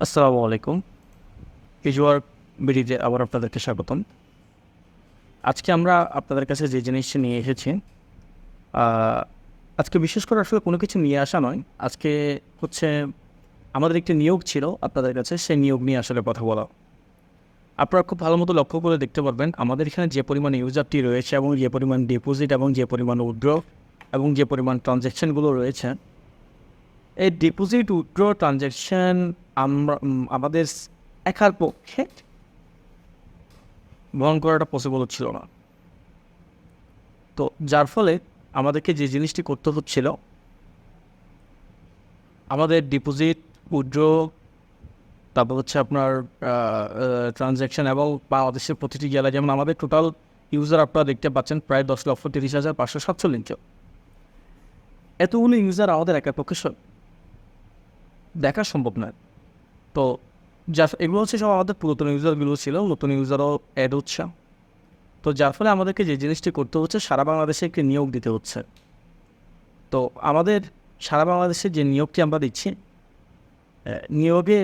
আসসালামু আলাইকুম। ভিজুয়াল বিডিতে আবার আপনাদেরকে স্বাগতম। আজকে আমরা আপনাদের কাছে যে জিনিসটা নিয়ে এসেছি, আ আজকে বিশেষ করে আসলে কোনো কিছু নিয়ে আসা নয়। আজকে হচ্ছে আমাদের একটি নিয়োগ ছিল আপনাদের কাছে, সেই নিয়োগ নিয়ে আসলে কথা বলা। আপনারা খুব ভালো মতো লক্ষ্য করে দেখতে পারবেন, আমাদের এখানে যে পরিমাণ ইউজারটি রয়েছে এবং যে পরিমাণ ডিপোজিট এবং যে পরিমাণ উইথড্র এবং যে পরিমাণ ট্রানজ্যাকশনগুলো রয়েছে, এই ডিপোজিট, উইথড্র, ট্রানজ্যাকশন আমাদের একার পক্ষে বহন করাটা পসিবল হচ্ছিল না। তো যার ফলে আমাদেরকে যে জিনিসটি করতে হচ্ছিল, আমাদের ডিপোজিট, উইথড্র, তারপর হচ্ছে আপনার ট্রানজ্যাকশন এবং বাংলাদেশের প্রতিটি জেলায়, যেমন আমাদের টোটাল ইউজার আপনারা দেখতে পাচ্ছেন প্রায় 10,30,547 জন। এতগুলো ইউজার আমাদের একার পক্ষে দেখা সম্ভব নয়। তো এগুলো হচ্ছে সব আমাদের পুরাতন ইউজারগুলো ছিল, নতুন ইউজারও অ্যাড হচ্ছে। তো যার ফলে আমাদেরকে যে জিনিসটি করতে হচ্ছে, সারা বাংলাদেশে একটি নিয়োগ দিতে হচ্ছে। তো আমাদের সারা বাংলাদেশে যে নিয়োগটি আমরা দিচ্ছি, নিয়োগে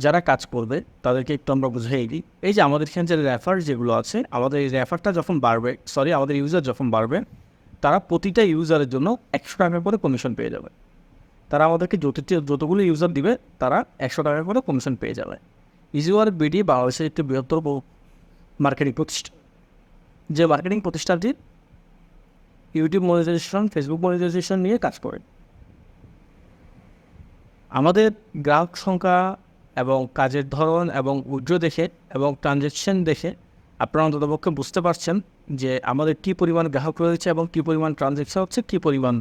যারা কাজ করবে তাদেরকে একটু আমরা বুঝিয়ে দিই। এই যে আমাদের এখানে যে রেফার যেগুলো আছে, আমাদের এই রেফারটা যখন বাড়বে, আমাদের ইউজার যখন বাড়বে, তারা প্রতিটা ইউজারের জন্য 100 টাকা করে কমিশন পেয়ে যাবে। তারা আমাদেরকে যতগুলো ইউজার দিবে, তারা 100 টাকা করে কমিশন পেয়ে যাবে। ভিজুয়াল বিডি বাংলাদেশের একটি বৃহত্তর মার্কেটিং প্রতিষ্ঠান, যে মার্কেটিং প্রতিষ্ঠানটি ইউটিউব মনিটাইজেশন, ফেসবুক মনিটাইজেশন নিয়ে কাজ করে। আমাদের গ্রাহক সংখ্যা এবং কাজের ধরন এবং উইথড্র দেখে এবং ট্রানজ্যাকশন দেখে আপনারা অন্ততপক্ষে বুঝতে পারছেন যে আমাদের কী পরিমাণ গ্রাহক রয়েছে এবং কী পরিমাণ ট্রানজ্যাকশন হচ্ছে, কী পরিমাণ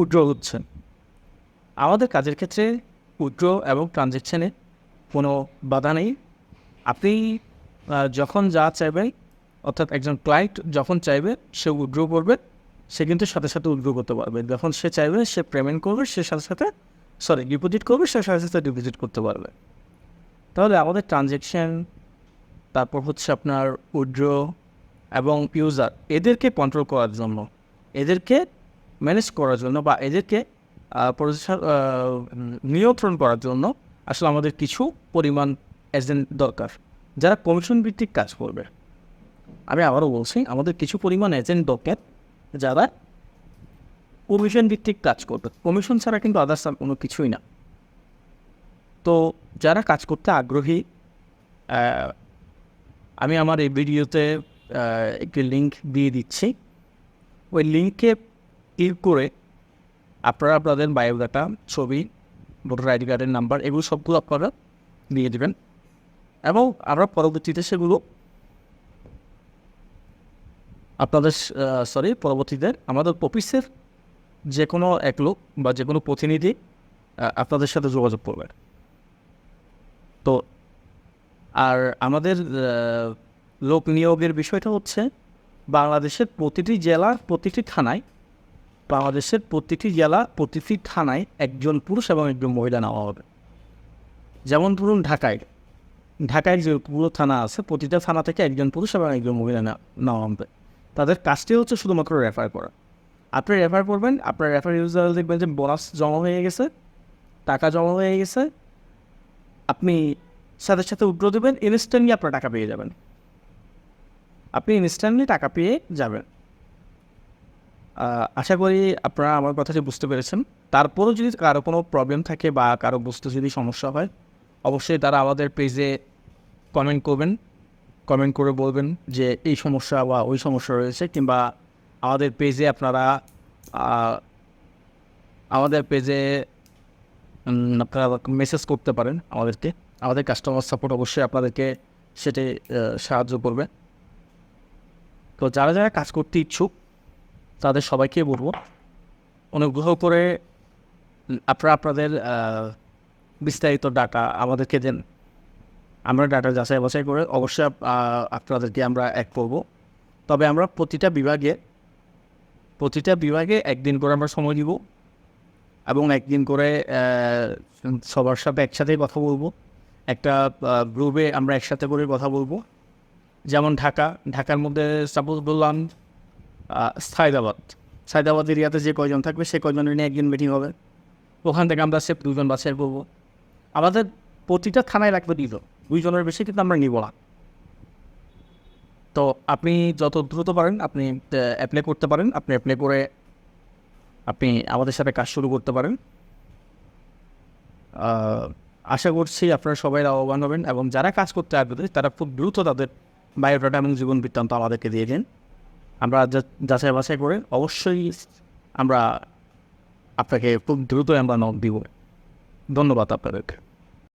উইথড্র হচ্ছে। আমাদের কাজের ক্ষেত্রে উইথড্র এবং ট্রানজ্যাকশানে কোনো বাধা নেই। আপনি যখন যা চাইবেন, অর্থাৎ একজন ক্লায়েন্ট যখন চাইবে সে উইথড্র করবে, সে কিন্তু সাথে সাথে উইথড্র করতে পারবে। যখন সে চাইবে সে পেমেন্ট করবে, সে সাথে সাথে ডিপোজিট করবে, সে সাথে সাথে ডিপোজিট করতে পারবে। তাহলে আমাদের ট্রানজ্যাকশান, তারপর হচ্ছে আপনার উইথড্র এবং ইউজার, এদেরকে কন্ট্রোল করার জন্য, এদেরকে ম্যানেজ করার জন্য বা এদেরকে নিয়ন্ত্রণ করার জন্য আসলে আমাদের কিছু পরিমাণ এজেন্ট দরকার, যারা কমিশন ভিত্তিক কাজ করবে। আমি আবারও বলছি, আমাদের কিছু পরিমাণ এজেন্ট দরকার যারা কমিশন ভিত্তিক কাজ করবে। কমিশন ছাড়া কিন্তু আদার্স কোনো কিছুই না। তো যারা কাজ করতে আগ্রহী, আমি আমার এই ভিডিওতে একটি লিঙ্ক দিয়ে দিচ্ছি। ওই লিঙ্কে ক্লিক করে আপনারা আপনাদের বায়োডাটা, ছবি, ভোটার আইডি কার্ডের নাম্বার, এগুলো সবগুলো আপনারা দিয়ে দেবেন এবং আমরা পরবর্তীতে সেগুলো পরবর্তীতে আমাদের অফিসের যে কোনো এক লোক বা যে কোনো প্রতিনিধি আপনাদের সাথে যোগাযোগ করবে। তো আর আমাদের লোক নিয়োগের বিষয়টা হচ্ছে, বাংলাদেশের প্রতিটি জেলা, প্রতিটি থানায়, বাংলাদেশের প্রতিটি জেলা, প্রতিটি থানায় একজন পুরুষ এবং একজন মহিলা নেওয়া হবে। যেমন ধরুন ঢাকায় যে পুরো থানা আছে, প্রতিটা থানা থেকে একজন পুরুষ এবং একজন মহিলা নেওয়া হবে। তাদের কাজটি হচ্ছে শুধুমাত্র রেফার করা। আপনি রেফার করবেন, আপনার রেফার ইউজার দেখবেন যে বোনাস জমা হয়ে গেছে, টাকা জমা হয়ে গেছে, আপনি সাথে সাথে উইথড্র দেবেন, ইনস্ট্যান্টলি আপনার টাকা পেয়ে যাবেন। আপনি ইনস্ট্যান্টলি টাকা পেয়ে যাবেন। আশা করি আপনারা আমার কথাটি বুঝতে পেরেছেন। তারপরেও যদি কারো কোনো প্রবলেম থাকে বা কারো বুঝতে যদি সমস্যা হয়, অবশ্যই তারা আমাদের পেজে কমেন্ট করবেন। কমেন্ট করে বলবেন যে এই সমস্যা বা ওই সমস্যা রয়েছে, কিংবা আমাদের পেজে আপনারা আপনারা মেসেজ করতে পারেন আমাদেরকে। আমাদের কাস্টমার সাপোর্ট অবশ্যই আপনাদেরকে সেটি সাহায্য করবে। তো যারা যারা কাজ করতে ইচ্ছুক তাদের সবাইকে বলবো, অনুগ্রহ করে আপনারা আপনাদের বিস্তারিত ডাটা আমাদেরকে দেন। আমরা ডাটা যাচাই বাছাই করে অবশ্যই আপনাদেরকে আমরা অ্যাড করব। তবে আমরা প্রতিটা বিভাগে একদিন করে আমরা সময় দিব এবং একদিন করে সবার সাথে একসাথেই কথা বলবো। একটা গ্রুপে আমরা একসাথে করে কথা বলবো। যেমন ঢাকার মধ্যে সাপোজ বললাম সায়দাবাদ এরিয়াতে যে কয়জন থাকবে সে কয়জনের নিয়ে একদিন মিটিং হবে। ওখান থেকে আমরা সেফ 2 জন বাছাই করবো। আমাদের প্রতিটা থানায় লাগবে 2 জনের বেশি কিন্তু আমরা নিব না। তো আপনি যত দ্রুত পারেন আপনি অ্যাপ্লাই করতে পারেন। আপনি অ্যাপ্লাই করে আপনি আমাদের সাথে কাজ শুরু করতে পারেন। আশা করছি আপনারা সবাই লাভবান হবেন, এবং যারা কাজ করতে আগ্রহী তারা খুব দ্রুত তাদের বায়োডাটা এবং জীবন বৃত্তান্ত আমাদেরকে দিয়ে দিন। আমরা যাচাই বাছাই করে অবশ্যই আমরা আপনাকে খুব দ্রুত আমরা নক দিব। ধন্যবাদ আপনাদেরকে।